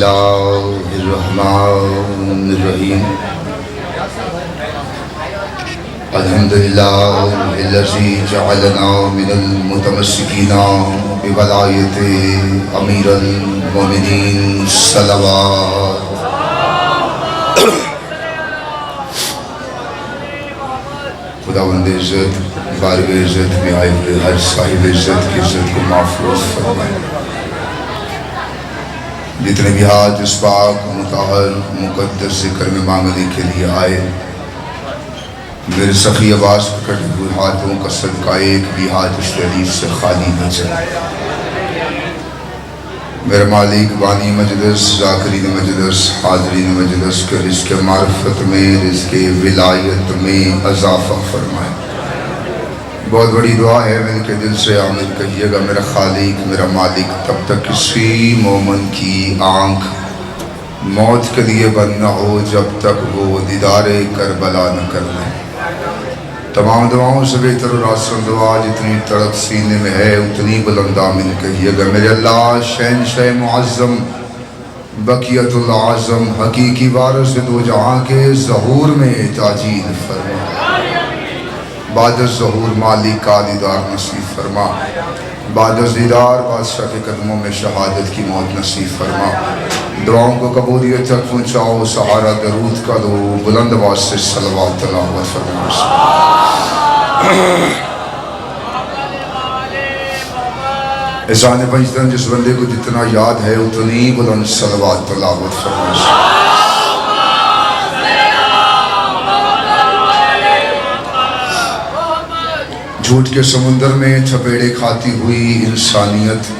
الله الرحمن الرحيم الحمد لله الذي جعلنا من المتمسكين بولاية أمير المؤمنين صلوات خداوند عزت بارگاہ عزت میں آئے ہوئے ہر صاحب عزت کی عزت کو محفوظ فرمائے. جتنے بھی ہاتھ اس پاک مطہر مقدس ذکر میں مانگنے کے لیے آئے، میرے سخی عباس کے کٹے ہوئے ہاتھوں کا صدقہ ایک بھی ہاتھ اس حدیث سے خالی نہ چلے. میرے مالک بانی مجلس، ذاکرین مجلس، حاضرین مجلس کے رزق معرفت میں، رزق ولایت میں اضافہ فرمائے. بہت بڑی دعا ہے، مل کے دل سے آمین کہیے گا. میرا خالق، میرا مالک، تب تک کسی مومن کی آنکھ موت کے لیے بند نہ ہو جب تک وہ دیدار کربلا نہ کر لے. تمام دعاؤں سے بہتر اور آسان دعا جتنی تڑپ سینے میں ہے اتنی بلند آمین کہیے گا. میرے اللہ شہنشاہ معظم بقیت العظم حقیقی وارث دو جہاں کے ظہور میں تاجیل فرما. بعد الظہور مالک کا دیدار نصیب فرما. بعد دیدار بادشاہ کے قدموں میں شہادت کی موت نصیب فرما. دعاؤں کو قبولیت تک پہنچاؤ. سہارا درود کا دو. بلند آواز سے صلوات تلاوت فرما. اذان پنجتن جس بندے کو جتنا یاد ہے اتنی بلند صلوات تلاوت فرما. جھوٹ کے سمندر میں تھپیڑے کھاتی ہوئی انسانیت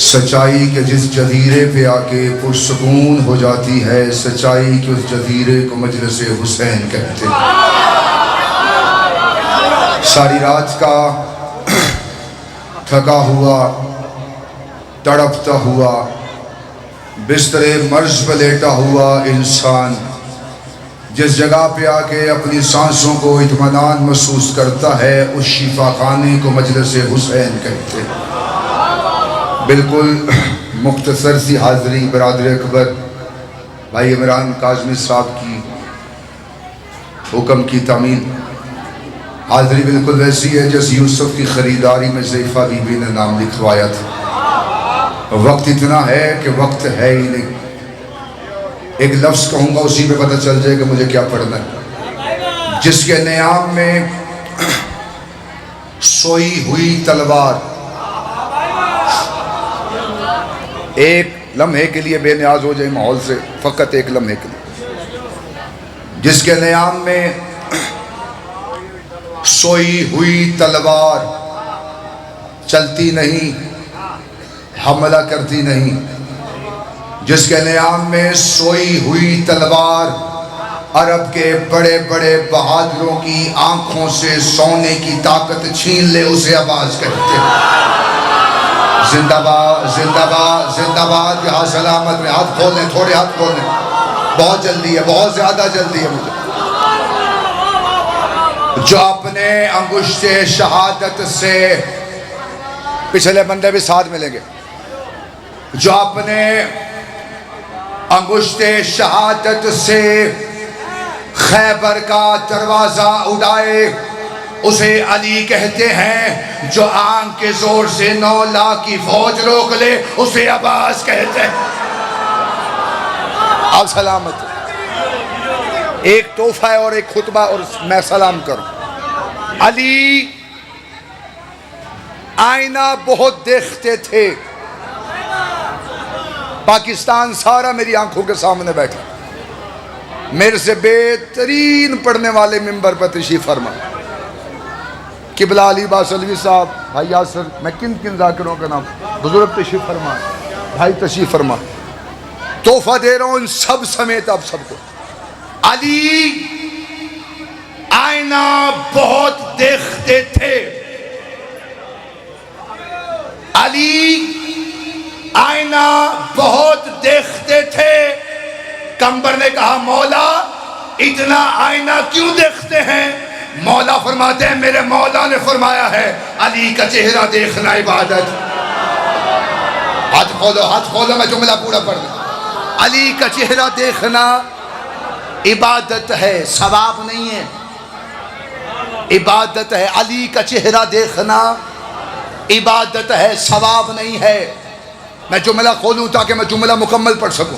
سچائی کے جس جزیرے پہ آ کے پرسکون ہو جاتی ہے، سچائی کے اس جزیرے کو مجلس حسین کہتے ہیں. ساری رات کا تھکا ہوا تڑپتا ہوا بستر مرض پہ لیٹا ہوا انسان جس جگہ پہ آ کے اپنی سانسوں کو اطمینان محسوس کرتا ہے، اس شفا خانے کو مجلس حسین کہتے ہیں. بالکل مختصر سی حاضری برادر اکبر بھائی عمران کاظمی صاحب کی حکم کی تعمیل. حاضری بالکل ویسی ہے جیسے یوسف کی خریداری میں زیفہ بی بی نے نام لکھوایا تھا. وقت اتنا ہے کہ وقت ہے ہی نہیں. ایک لفظ کہوں گا اسی پہ پتہ چل جائے کہ مجھے کیا پڑھنا ہے. جس کے نیام میں سوئی ہوئی تلوار ایک لمحے کے لیے بے نیاز ہو جائے ماحول سے، فقط ایک لمحے کے لیے. جس کے نیام میں سوئی ہوئی تلوار چلتی نہیں، حملہ کرتی نہیں. جس کے نیام میں سوئی ہوئی تلوار عرب کے بڑے بڑے بہادروں کی آنکھوں سے سونے کی طاقت چھین لے، اسے عباس کہتے ہیں. زندہ باد زندہ باد زندہ باد. یہاں سلامت میں ہاتھ کھولیں، تھوڑے ہاتھ کھولیں. بہت جلدی ہے، بہت زیادہ جلدی ہے مجھے. جو اپنے انگشت شہادت سے، پچھلے بندے بھی ساتھ ملیں گے، جو اپنے انگشت شہادت سے خیبر کا دروازہ اڑائے اسے علی کہتے ہیں. جو آنکھ کے زور سے 9 لاکھ کی فوج روک لے اسے عباس کہتے ہیں. آپ سلامت. ایک تحفہ ہے اور ایک خطبہ اور میں سلام کروں. علی آئینہ بہت دیکھتے تھے. پاکستان سارا میری آنکھوں کے سامنے بیٹھا. میرے سے بہترین پڑھنے والے ممبر پر تشریف فرما. قبلہ علی باسلوی صاحب، بھائی یاسر، میں کن کن ذاکروں کا نام، بزرگ تشریف فرما، بھائی تشریف فرما. تحفہ دے رہا ہوں ان سب سمیت آپ سب کو. علی آئینہ بہت دیکھتے تھے. علی آئینہ بہت دیکھتے تھے. کمبر نے کہا مولا اتنا آئینہ کیوں دیکھتے ہیں؟ مولا فرماتے ہیں میرے مولا نے فرمایا ہے علی کا چہرہ دیکھنا عبادت. ہاتھ کھولو، میں جملہ پورا پڑھ دوں۔ علی کا چہرہ دیکھنا عبادت ہے، ثواب نہیں ہے، عبادت ہے۔ علی کا چہرہ دیکھنا عبادت ہے، ثواب نہیں ہے۔ میں جملہ کھولوں تاکہ میں جملہ مکمل پڑھ سکوں۔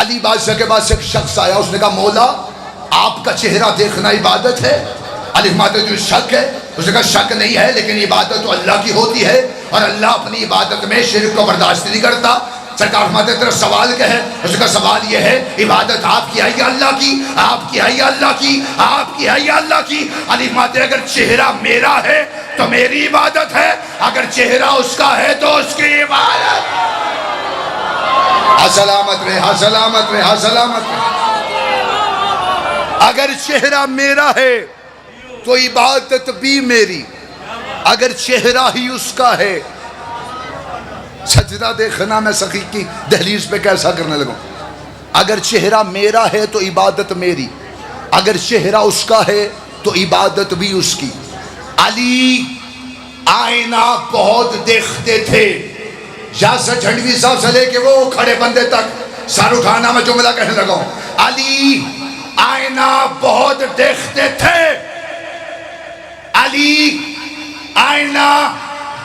علی بادشاہ کے پاس ایک شخص آیا، اس نے کہا مولا آپ کا چہرہ دیکھنا عبادت ہے؟ علی فرماتے جو شک ہے؟ اس نے کہا شک نہیں ہے، لیکن عبادت تو اللہ کی ہوتی ہے اور اللہ اپنی عبادت میں شرک کو برداشت نہیں کرتا۔ سرکار فرماتے تیرا سوال کیا ہے؟ اس کا سوال یہ ہے عبادت آپ کی ہے یا اللہ کی؟ آپ کی ہے یا اللہ کی؟ آپ کی ہے یا اللہ کی؟ علی فرماتے اگر چہرہ میرا ہے تو میری عبادت ہے، اگر چہرہ اس کا ہے تو اس کی عبادت۔ سلامت رہے، سلامت رہے، سلامت رہے۔ اگر چہرہ میرا ہے تو عبادت بھی میری، اگر چہرہ ہی اس کا ہے۔ سجدہ دیکھنا میں سخی کی دہلیز پہ کیسا کرنے لگوں۔ اگر چہرہ میرا ہے تو عبادت میری، اگر چہرہ اس کا ہے تو عبادت بھی اس کی۔ علی آئینہ بہت دیکھتے تھے، یاسر جھنڈوی صاحب سے لے کے وہ کھڑے بندے تک سر اٹھانا میں جملہ کہنے لگا ہوں۔ علی آئینہ بہت دیکھتے تھے، علی آئینہ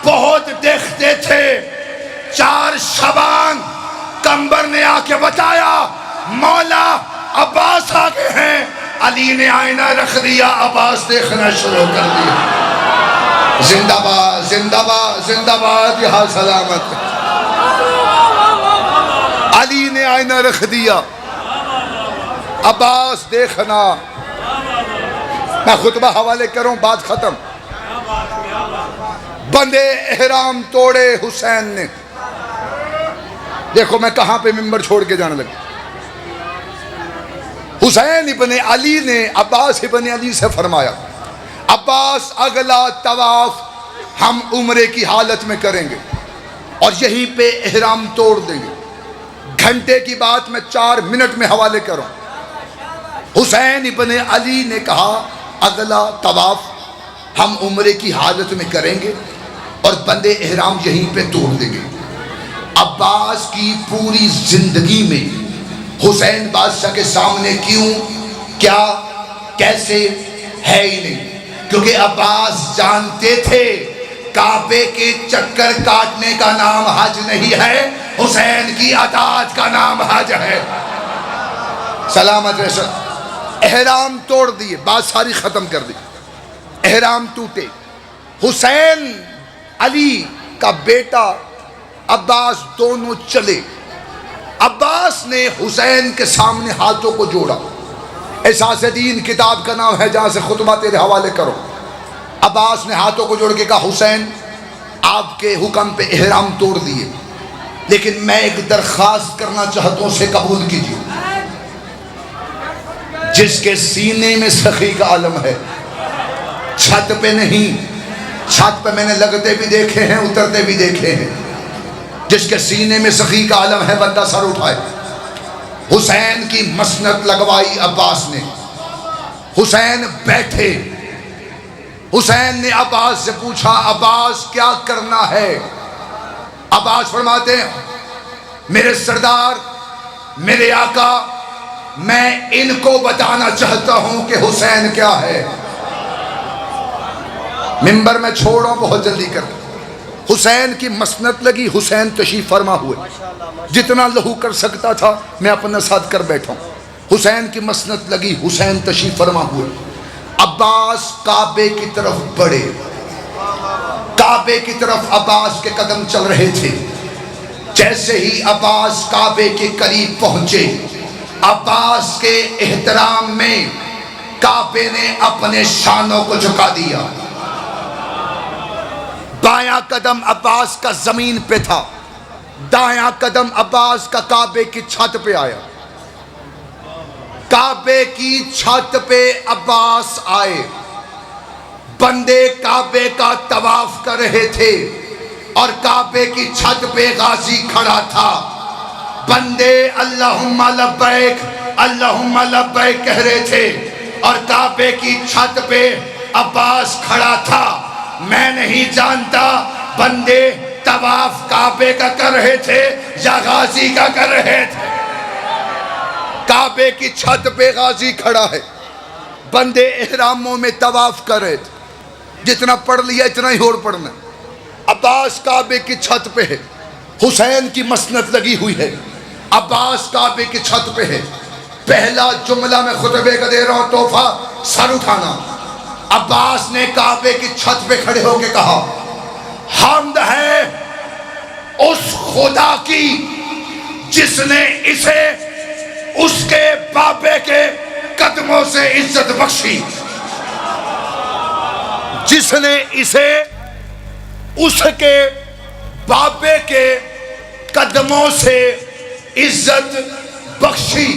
بہت دیکھتے تھے۔ 4 شبان کمبر نے آ کے بتایا مولا عباس آگے ہیں۔ علی نے آئینہ رکھ دیا، عباس دیکھنا شروع کر دیا۔ زندہ باد، زندہ باد، زندہ باد، یہاں سلامت۔ علی نے آئینہ رکھ دیا، عباس دیکھنا۔ میں خطبہ حوالے کروں، بات ختم۔ بندے احرام توڑے حسین نے۔ دیکھو میں کہاں پہ منبر چھوڑ کے جانے لگا۔ حسین ابن علی نے عباس ابن علی سے فرمایا عباس اگلا طواف ہم عمرے کی حالت میں کریں گے اور یہیں پہ احرام توڑ دیں گے۔ گھنٹے کی بات میں 4 منٹ میں حوالے کروں۔ حسین ابن علی نے کہا اگلا طواف ہم عمرے کی حالت میں کریں گے اور بندے احرام یہیں پہ توڑ دیں گے۔ عباس کی پوری زندگی میں حسین بادشاہ کے سامنے کیوں، کیا، کیسے ہے ہی نہیں، کیونکہ عباس جانتے تھے کعبے کے چکر کاٹنے کا نام حج نہیں ہے، حسین کی اطاعت کا نام حج ہے۔ سلامت رسول۔ احرام توڑ دیے، بات ساری ختم کر دی، احرام ٹوٹے۔ حسین علی کا بیٹا عباس دونوں چلے۔ عباس نے حسین کے سامنے ہاتھوں کو جوڑا۔ احساس دین کتاب کا نام ہے جہاں سے خطبہ تیرے حوالے کرو۔ عباس نے ہاتھوں کو جوڑ کے کہا حسین آپ کے حکم پہ احرام توڑ دیے، لیکن میں ایک درخواست کرنا چاہتا ہوں، اسے قبول کیجیے۔ جس کے سینے میں سخی کا عالم ہے، چھت پہ نہیں، چھت پہ میں نے لگتے بھی دیکھے ہیں، اترتے بھی دیکھے ہیں، جس کے سینے میں سخی کا عالم ہے بندہ سر اٹھائے۔ حسین کی مسند لگوائی عباس نے، حسین بیٹھے۔ حسین نے عباس سے پوچھا عباس کیا کرنا ہے؟ عباس فرماتے ہیں میرے سردار، میرے آقا، میں ان کو بتانا چاہتا ہوں کہ حسین کیا ہے۔ منبر میں چھوڑو بہت جلدی کر۔ حسین کی مسند لگی، حسین تشریف فرما ہوئے، جتنا لہو کر سکتا تھا میں اپنے ساتھ کر بیٹھا ہوں۔ حسین کی مسند لگی، حسین تشریف فرما ہوئے۔ عباس کعبے کی طرف بڑھے، کعبے کی طرف عباس کے قدم چل رہے تھے۔ جیسے ہی عباس کعبے کے قریب پہنچے، عباس کے احترام میں کعبے نے اپنے شانوں کو جھکا دیا۔ بایاں قدم عباس کا زمین پہ تھا، دایاں قدم عباس کا کعبے کی چھت پہ آیا۔ کعبے کی چھت پہ عباس آئے، بندے کعبے کا طواف کر رہے تھے اور کعبے کی چھت پہ غازی کھڑا تھا۔ بندے اللہم لبیک اللہم لبیک کہہ رہے تھے اور کعبے کی چھت پہ عباس کھڑا تھا۔ میں نہیں جانتا بندے طواف کعبے کا کر رہے تھے یا غازی کا کر رہے تھے؟ کعبے کی چھت پہ غازی کھڑا ہے، بندے احراموں میں طواف کر رہے تھے، جتنا پڑھ لیا اتنا ہی اور پڑھنا۔ عباس کعبے کی چھت پہ ہے، حسین کی مسند لگی ہوئی ہے، عباس کعبے کی چھت پہ ہے۔ پہلا جملہ میں خطبے کا دے رہا ہوں، تحفہ سر اٹھانا۔ عباس نے کعبے کی چھت پہ کھڑے ہو کے کہا، حمد ہے اس خدا کی جس نے اسے اس کے بابے کے قدموں سے عزت بخشی، جس نے اسے اس کے بابے کے قدموں سے عزت بخشی۔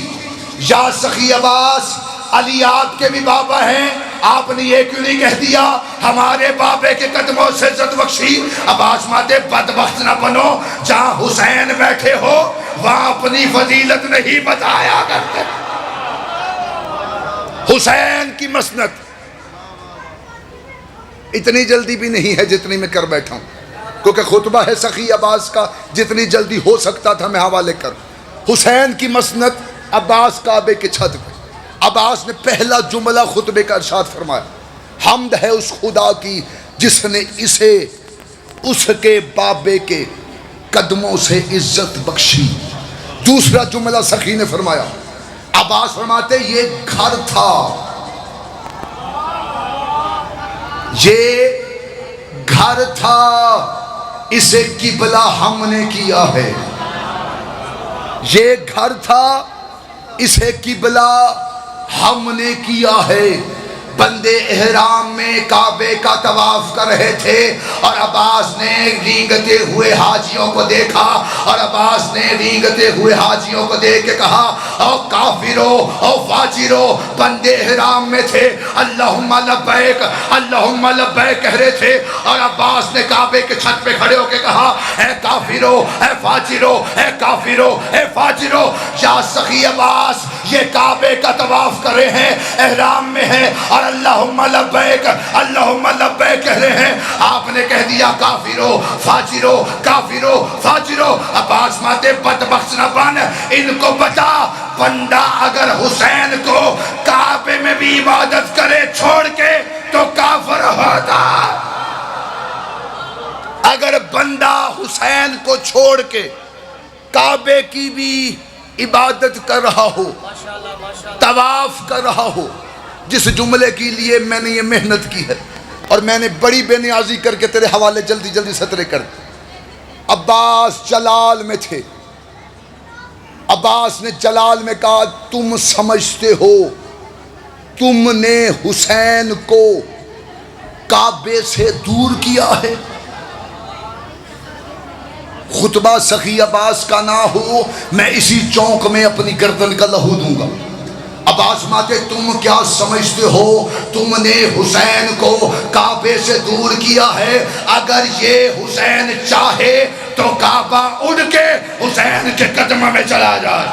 یا سخی عباس، علی آپ کے بھی بابا ہیں، آپ نے یہ کیوں نہیں کہہ دیا ہمارے بابے کے قدموں سے عزت بخشی؟ عباس ماتے بدبخت نہ بنو، جہاں حسین بیٹھے ہو وہاں اپنی فضیلت نہیں بتایا کرتے۔ حسین کی مسند اتنی جلدی بھی نہیں ہے جتنی میں کر بیٹھا ہوں، کیونکہ خطبہ ہے سخی عباس کا، جتنی جلدی ہو سکتا تھا میں حوالے کر۔ حسین کی مسند، عباس کعبے کے چھت پہ، عباس نے پہلا جملہ خطبے کا ارشاد فرمایا، حمد ہے اس خدا کی جس نے اسے اس کے بابے کے قدموں سے عزت بخشی۔ دوسرا جملہ سخی نے فرمایا، عباس فرماتے یہ گھر تھا، یہ گھر تھا، اسے قبلہ ہم نے کیا ہے۔ یہ گھر تھا، اسے قبلہ ہم نے کیا ہے۔ بندے احرام میں کعبے کا طواف کر رہے تھے اور عباس نے رینگتے ہوئے حاجیوں کو دیکھا، اور عباس نے رینگتے ہوئے حاجیوں کو دیکھ کے کہا، او کافرو، او فاجرو، بندے احرام میں تھے، اللہم لبیک اللہم لبیک کہہ رہے تھے، اور عباس نے کعبے کے چھت پہ کھڑے ہو کے کہا، اے کافرو، اے فاجرو، اے کافرو، اے فاجرو۔ یا سخی عباس یہ کعبے کا طواف کر رہے ہیں، احرام میں ہیں، اور اللہم لبیک اللہم لبیک کہہ رہے ہیں، آپ نے کہہ دیا کافرو فاجرو کافرو فاجرو۔ عباس ماتے بدبخت نہ بن، ان کو بتا بندہ اگر حسین کو کعبے میں بھی عبادت کرے چھوڑ کے تو کافر ہوتا۔ اگر بندہ حسین کو چھوڑ کے کعبے کی بھی عبادت کر رہا ہو، طواف کر رہا ہو، جس جملے کے لیے میں نے یہ محنت کی ہے اور میں نے بڑی بے نیازی کر کے تیرے حوالے جلدی جلدی سطرے کر دی۔ عباس جلال میں تھے، عباس نے جلال میں کہا تم سمجھتے ہو تم نے حسین کو کعبے سے دور کیا ہے؟ خطبہ سخی عباس کا نہ ہو میں اسی چونک میں اپنی گردن کا لہو دوں گا۔ عباس ماتے تم کیا سمجھتے ہو تم نے حسین کو کعبے سے دور کیا ہے؟ اگر یہ حسین چاہے تو کعبہ اڑ کے حسین کے قدموں میں چلا جائے۔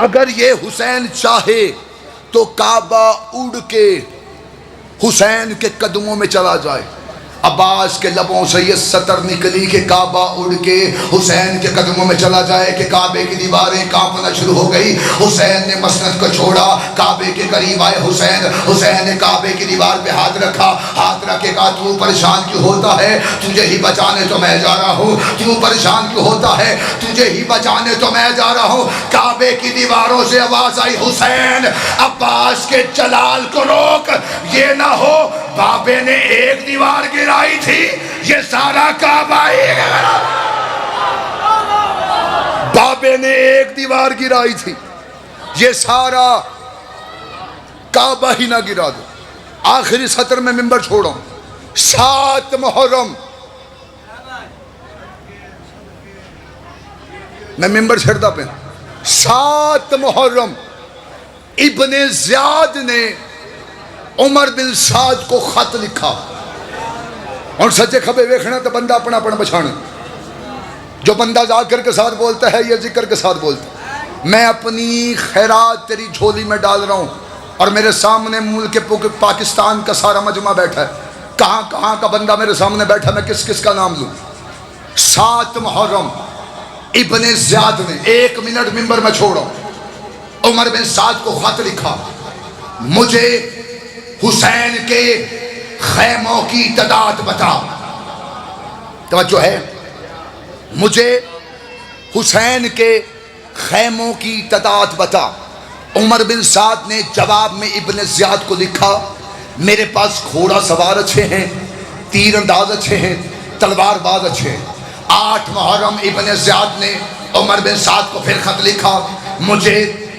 اگر یہ حسین چاہے تو کعبہ اڑ کے حسین کے قدموں میں چلا جائے۔ عباس کے لبوں سے یہ سطر نکلی کہ کعبہ اڑ کے حسین کے قدموں میں چلا جائے کہ کعبے کی دیواریں کانپنا شروع ہو گئی۔ حسین نے مسند کو چھوڑا، کعبے کے قریب آئے حسین نے کعبے کی دیوار پہ ہاتھ رکھا، ہاتھ رکھ کے کہا تو پریشان کیوں ہوتا ہے؟ تجھے ہی بچانے تو میں جا رہا ہوں۔ تو پریشان کیوں ہوتا ہے؟ تجھے ہی بچانے تو میں جا رہا ہوں۔ کعبے کی دیواروں سے آواز آئی حسین عباس کے جلال کو روک، یہ نہ ہو بابے نے ایک دیوار گرائی تھی یہ سارا کعبہ ہی گرا۔ بابے نے ایک دیوار گرائی تھی یہ سارا کعبہ ہی نہ گرا دو۔ آخری سطر میں ممبر چھوڑا ہوں۔ 7 محرم میں ممبر چھڑتا پہ 7 محرم ابن زیاد نے عمر بن سعد کو خط لکھا، اور سچے کھبے ویکھنا تو بندہ اپنا اپنا بچھانا۔ جو بندہ ذاکر کے ساتھ بولتا ہے یا ذکر کے ساتھ بولتا ہے، میں اپنی خیرات تیری جھولی میں ڈال رہا ہوں، اور میرے سامنے ملک پاکستان کا سارا مجمع بیٹھا ہے۔ کہاں کہاں کا بندہ میرے سامنے بیٹھا، میں کس کس کا نام لوں؟ 7 محرم ابن زیاد نے 1 منٹ ممبر میں چھوڑا، عمر بن سعد کو خط لکھا، مجھے حسین کے خیموں کی تعداد بتا۔ توجہ ہے، مجھے حسین کے خیموں کی تعداد بتا۔ عمر بن سعد نے جواب میں ابن زیاد کو لکھا، میرے پاس گھوڑا سوار اچھے ہیں، تیر انداز اچھے ہیں، تلوار باز اچھے ہیں۔ 8 محرم ابن زیاد نے عمر بن سعد کو پھر خط لکھا، مجھے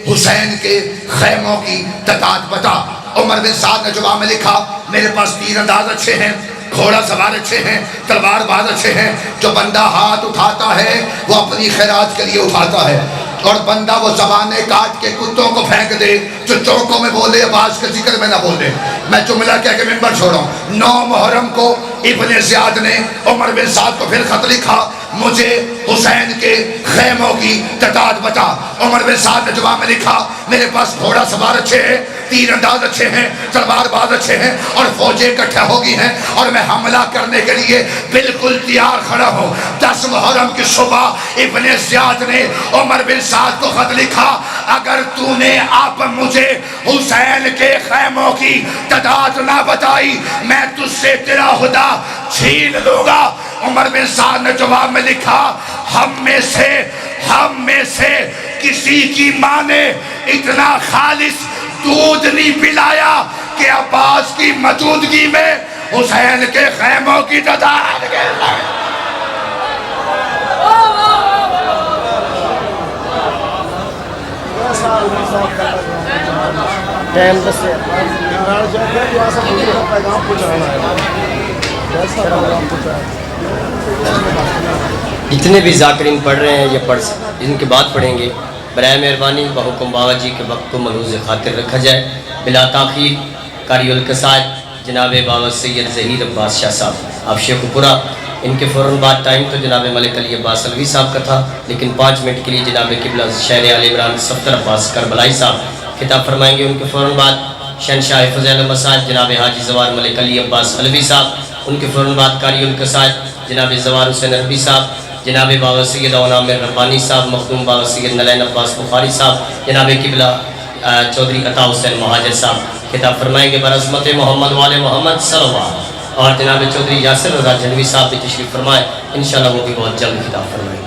حسین کے خیموں کی تعداد بتا۔ عمر بن سعد نے جواب میں لکھا، میرے پاس تیر انداز اچھے ہیں، گھوڑا سوار اچھے ہیں، تلوار باز اچھے ہیں۔ جو بندہ ہاتھ اٹھاتا ہے وہ اپنی خیرات کے لیے اٹھاتا ہے، اور بندہ وہ زبانیں کاٹ کے کتوں کو پھینک دے جو چوکوں میں بولے، آواز کے ذکر میں نہ بولے۔ میں جملہ کہہ کے ممبر چھوڑا ہوں۔ 9 محرم کو ابن زیاد نے عمر بن سعد کو پھر خط لکھا، مجھے حسین کے خیموں کی تعداد بتا۔ عمر بن سعد نے جواب میں لکھا، میرے پاس گھوڑا سوار اچھے ہیں، تیر انداز اچھے ہیں، تلوار باز اچھے ہیں، اور فوجیں اکٹھے ہو گئی ہیں، اور میں حملہ کرنے کے لیے بالکل تیار کھڑا ہوں۔ 10 محرم کی صبح ابن زیاد نے عمر بن سعد کو خط لکھا، اگر تو نے اب مجھے حسین کے خیموں کی تعداد نہ بتائی، میں تجھ سے تیرا خدا چھین لوں گا۔ عمر بن سعد نے جواب میں لکھا، ہم میں سے کسی کی ماں نے اتنا خالص دودھ نہیں پلایا کہ عباس کی موجودگی میں حسین کے خیموں کی تعداد جتنے بھی ذاکرین پڑھ رہے ہیں یہ ان کے بعد پڑھیں گے، برائے مہربانی بحکم بابا جی کے وقت کو ملحوظ خاطر رکھا جائے۔ بلا تاخیر قاری القصائد جناب بابا سید ظہیر عباس شاہ صاحب آپ شیخ پورا، ان کے فوراً بعد ٹائم تو جناب ملک علی عباس علوی صاحب کا تھا، لیکن 5 منٹ کے لیے جناب قبلہ شہر علی عمران صفدر عباس کربلائی صاحب خطاب فرمائیں گے۔ ان کے فوراً بعد شہنشاہ فضیل مساج جناب حاجی زوار ملک علی عباس علوی صاحب، ان کے فوراً بعد قاری القصائد جناب زوار حسین عربی صاحب، جناب بابا سید اون عامر ربانی صاحب، مخدوم بابا سید نلین عباس بخاری صاحب، جناب قبلہ چودھری عطا حسین مہاجر صاحب خطاب فرمائیں گے برعظمت محمد والے محمد صلی اللہ علیہ وسلم، اور جناب چودھری یاسر رضا جھنوی صاحب بھی تشریف فرمائیں، انشاءاللہ وہ بھی بہت جلد خطاب فرمائیں گے۔